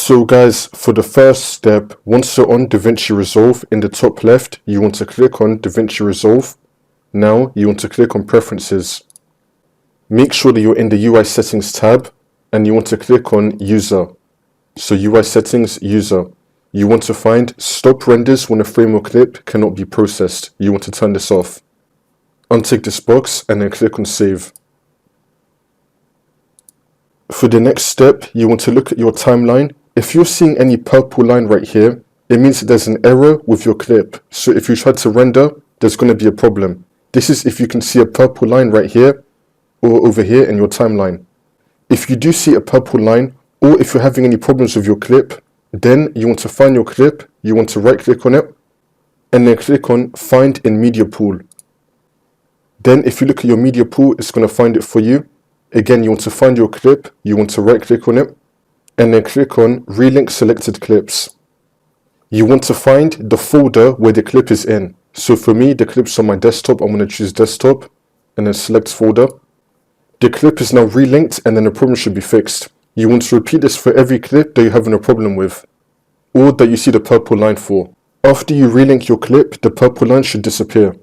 So guys, for the first step, once you're on DaVinci Resolve, in the top left, you want to click on DaVinci Resolve. Now, you want to click on Preferences. Make sure that you're in the UI Settings tab, and you want to click on User. So UI Settings, User. You want to find Stop Renders when a frame or clip cannot be processed. You want to turn this off. Untick this box, and then click on Save. For the next step, you want to look at your timeline. If you're seeing any purple line right here, it means that there's an error with your clip. So if you try to render, there's going to be a problem. This is if you can see a purple line right here or over here in your timeline. If you do see a purple line, or if you're having any problems with your clip, then you want to find your clip, you want to right click on it, and then click on Find in Media Pool. Then if you look at your media pool, it's going to find it for you. Again, you want to find your clip, you want to right click on it, and then click on Relink Selected Clips. You want to find the folder where the clip is in. So for me, the clip's on my desktop. I'm going to choose desktop and then select folder. The clip is now relinked and then the problem should be fixed. You want to repeat this for every clip that you're having a problem with or that you see the purple line for. After you relink your clip, the purple line should disappear.